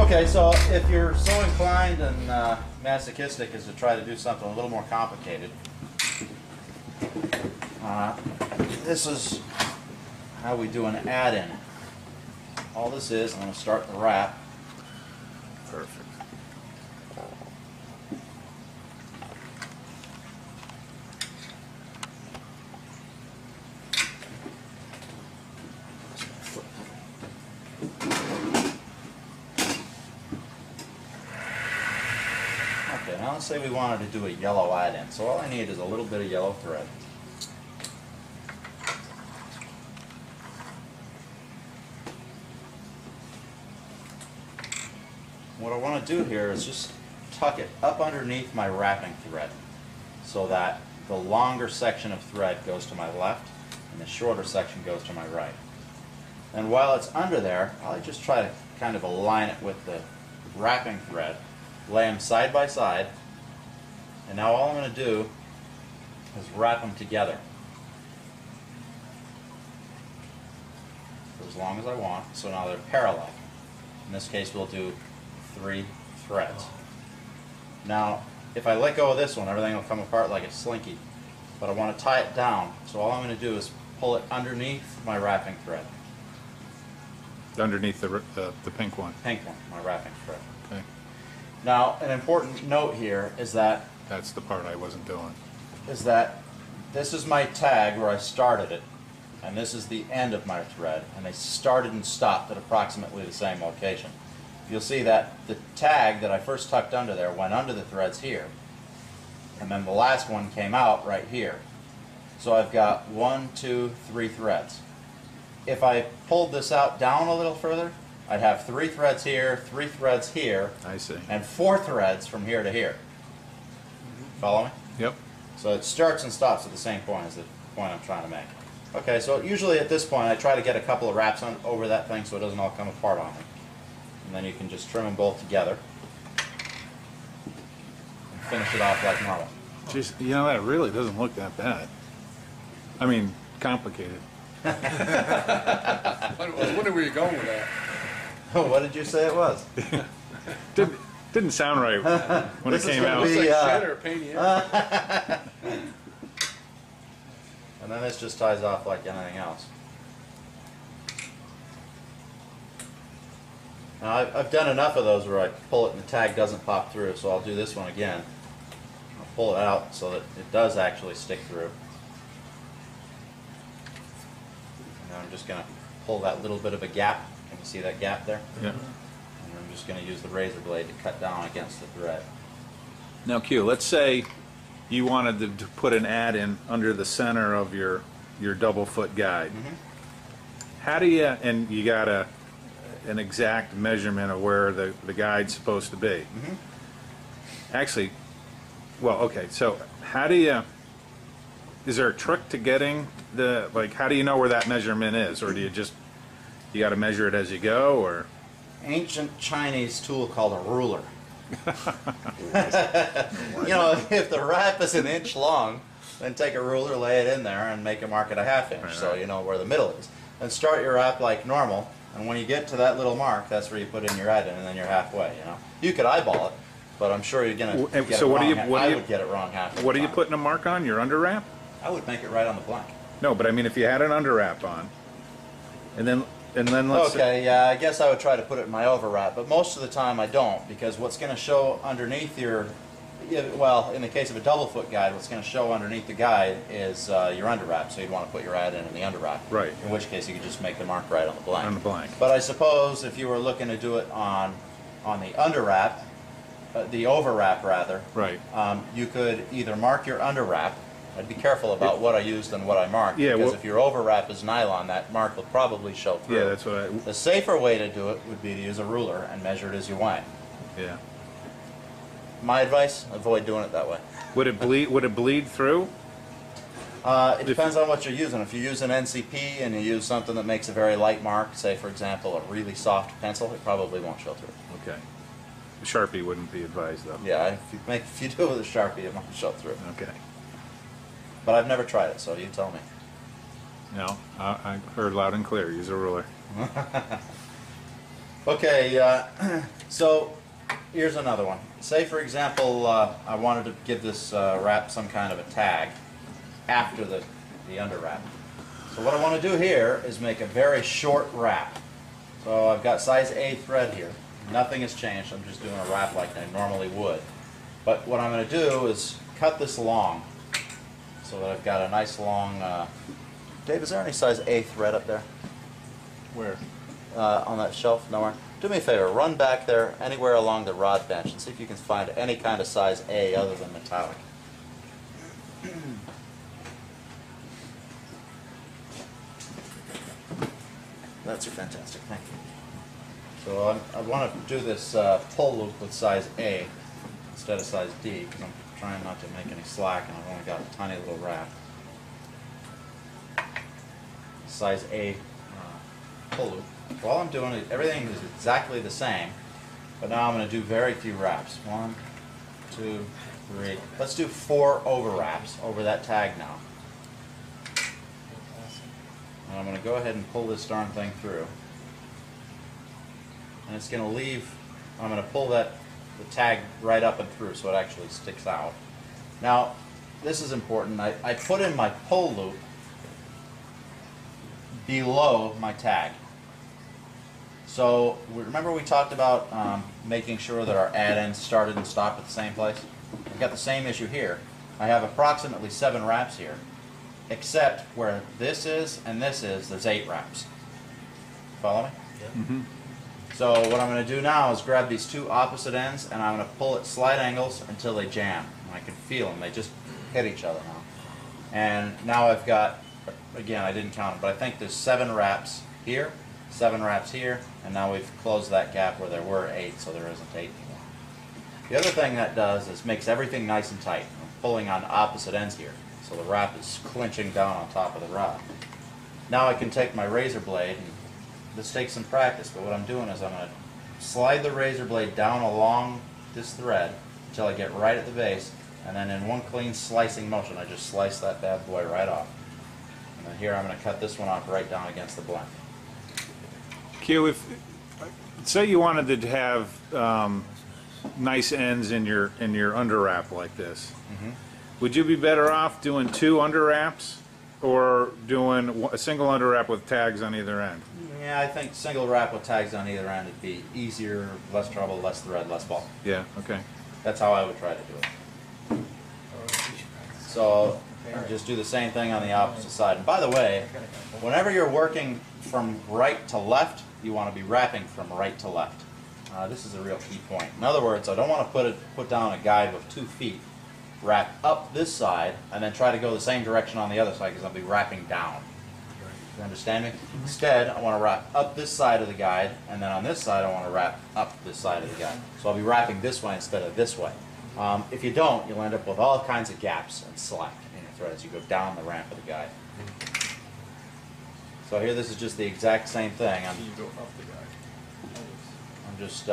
Okay, so if you're so inclined and masochistic as to try to do something a little more complicated, this is how we do an add-in. All this is, I'm going to start the wrap. Perfect. Okay, now let's say we wanted to do a yellow add-in. So all I need is a little bit of yellow thread. What I want to do here is just tuck it up underneath my wrapping thread so that the longer section of thread goes to my left and the shorter section goes to my right. And while it's under there, I'll just try to kind of align it with the wrapping thread, lay them side by side, and now all I'm going to do is wrap them together for as long as I want, so now they're parallel. In this case we'll do 3 threads. Now if I let go of this one, everything will come apart like a slinky, but I want to tie it down, so all I'm going to do is pull it underneath my wrapping thread. Underneath the pink one. Pink one, my wrapping thread. Okay. Now an important note here is that That's the part I wasn't doing. this is my tag where I started it, and this is the end of my thread, and they started and stopped at approximately the same location. You'll see that the tag that I first tucked under there went under the threads here, and then the last one came out right here. So I've got 1, 2, 3 threads. If I pulled this out down a little further, I'd have 3 threads here, 3 threads here, I see. and 4 threads from here to here. Follow me? Yep. So it starts and stops at the same point as the point I'm trying to make. Okay, so usually at this point I try to get a couple of wraps on over that thing so it doesn't all come apart on me. And then you can just trim them both together and finish it off like normal. Jeez, you know, that really doesn't look that bad. I mean, complicated. I was wondering where you're going with that. What did you say it was? Didn't sound right when it This is came gonna out. be- It's like Yeah. shit or a pain in the ass. And then this just ties off like anything else. Now I've done enough of those where I pull it and the tag doesn't pop through, so I'll do this one again. I'll pull it out so that it does actually stick through. And then I'm just going to pull that little bit of a gap. Can you see that gap there? Yeah. And I'm just going to use the razor blade to cut down against the thread. Now, Q, let's say you wanted to put an add-in under the center of your double foot guide. How do you, and you got an exact measurement of where the guide's supposed to be. Actually, well, okay, so how do you, is there a trick to getting the, like, how do you know where that measurement is? Or do you just, you got to measure it as you go, or? Ancient Chinese tool called a ruler. You know, if the wrap is 1 inch long, then take a ruler, lay it in there, and make a mark at a 1/2 inch, Right, so right. you know where the middle is. And start your wrap like normal, and when you get to that little mark, that's where you put in your add-in, and then you're halfway. You know, you could eyeball it, but I'm sure you're gonna get So it what do wrong. you- what do I you- would get it wrong half the What are you time. putting a mark on? Your under wrap? I would make it right on the blank. No, but I mean, if you had an under wrap on, and then let's say, Okay, yeah, I guess I would try to put it in my overwrap, but most of the time I don't, because what's going to show underneath your, well, in the case of a double foot guide, what's going to show underneath the guide is your underwrap, so you'd want to put your add-in in the underwrap. Right. In which case you could just make the mark right on the blank. On the blank. But I suppose if you were looking to do it on the underwrap, the overwrap rather, right. you could either mark your underwrap. I'd be careful about what I used and what I marked, Yeah, because well- if your overwrap is nylon, that mark will probably show through. Yeah, that's what I, The safer way to do it would be to use a ruler and measure it as you went. yeah. My advice, avoid doing it that way. Would it bleed through? It depends on what you're using. If you use an NCP and you use something that makes a very light mark, say for example a really soft pencil, it probably won't show through. Okay. A Sharpie wouldn't be advised, though. Yeah, if you do it with a Sharpie, it won't show through. Okay. But I've never tried it, so you tell me. No, I heard loud and clear. Use a ruler. Okay, so here's another one. Say, for example, I wanted to give this wrap some kind of a tag after the under wrap. So what I want to do here is make a very short wrap. So I've got size A thread here. Nothing has changed. I'm just doing a wrap like I normally would. But what I'm going to do is cut this long so that I've got a nice long... Dave, is there any size A thread up there? Where? On that shelf? Nowhere? Do me a favor, run back there anywhere along the rod bench and see if you can find any kind of size A other than metallic. That's fantastic, thank you. So I want to do this pull loop with size A instead of size D because I'm trying not to make any slack and I've only got a tiny little wrap. Size A pull loop. All I'm doing is everything is exactly the same, but now I'm going to do very few wraps. 1, 2, 3. Let's do 4 over wraps over that tag now. And I'm going to go ahead and pull this darn thing through. And it's going to leave, I'm going to pull the tag right up and through so it actually sticks out. Now, this is important. I put in my pull loop below my tag. So remember we talked about making sure that our add-ins started and stopped at the same place? We've got the same issue here. I have approximately 7 wraps here, except where this is and this is, there's 8 wraps. Follow me? Yeah. Mm-hmm. So what I'm going to do now is grab these 2 opposite ends and I'm going to pull at slight angles until they jam. And I can feel them. They just hit each other now. And now I've got, again, I didn't count them, but I think there's 7 wraps here, 7 wraps here, and now we've closed that gap where there were 8, so there isn't 8 anymore. The other thing that does is makes everything nice and tight. I'm pulling on opposite ends here, so the wrap is clinching down on top of the rod. Now I can take my razor blade, and this takes some practice, but what I'm doing is I'm going to slide the razor blade down along this thread until I get right at the base, and then in one clean slicing motion I just slice that bad boy right off. And then here I'm going to cut this one off right down against the blend. Q, say you wanted to have nice ends in your under wrap like this, would you be better off doing 2 under wraps or doing a single under wrap with tags on either end? Yeah, I think single wrap with tags on either end would be easier, less trouble, less thread, less bulk. Yeah, okay. That's how I would try to do it. So just do the same thing on the opposite side. And by the way, whenever you're working from right to left, you want to be wrapping from right to left. This is a real key point. In other words, I don't want to put down a guide with 2 feet, wrap up this side, and then try to go the same direction on the other side because I'll be wrapping down. You understand me? Instead, I want to wrap up this side of the guide, and then on this side I want to wrap up this side of the guide. So I'll be wrapping this way instead of this way. If you don't, you'll end up with all kinds of gaps and slack in your thread as you go down the ramp of the guide. So here this is just the exact same thing. I'm just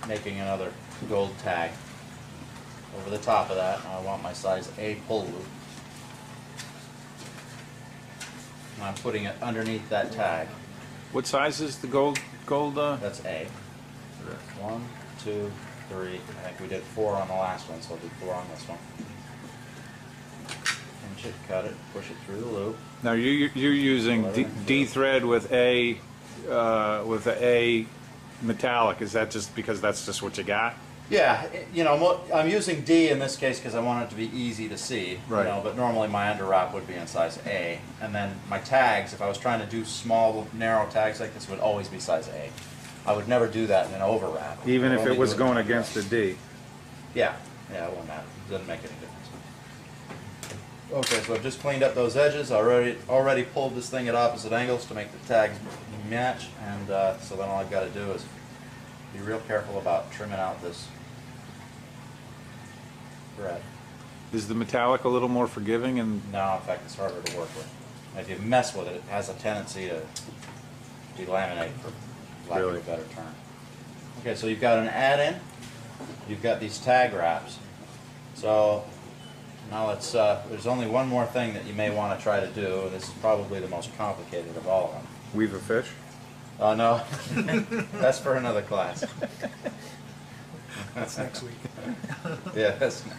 making another gold tag over the top of that. And I want my size A pull loop. And I'm putting it underneath that tag. What size is the gold? That's A. 1, 2, 3. I think we did 4 on the last one, so I'll do 4 on this one. Pinch it, cut it, push it through the loop. Now you're using D thread with a metallic. Is that just because that's just what you got? Yeah, you know, I'm using D in this case because I want it to be easy to see. Right. You know, but normally my under wrap would be in size A, and then my tags, if I was trying to do small, narrow tags like this, would always be size A. I would never do that in an over wrap. Even if I'd only it was do in going an under against a wrap. D. Yeah, it won't matter. It doesn't make any difference. Okay, so I've just cleaned up those edges. I already pulled this thing at opposite angles to make the tags match, and so then all I've got to do is be real careful about trimming out this thread. Is the metallic a little more forgiving? And No, in fact, it's harder to work with. If you mess with it, it has a tendency to delaminate, for lack Really? of a better term. Okay, so you've got an add-in. You've got these tag wraps. So now let's. There's only one more thing that you may want to try to do, and this is probably the most complicated of all of them. weave a fish? Oh, no. That's for another class. That's next week. Yeah, that's next.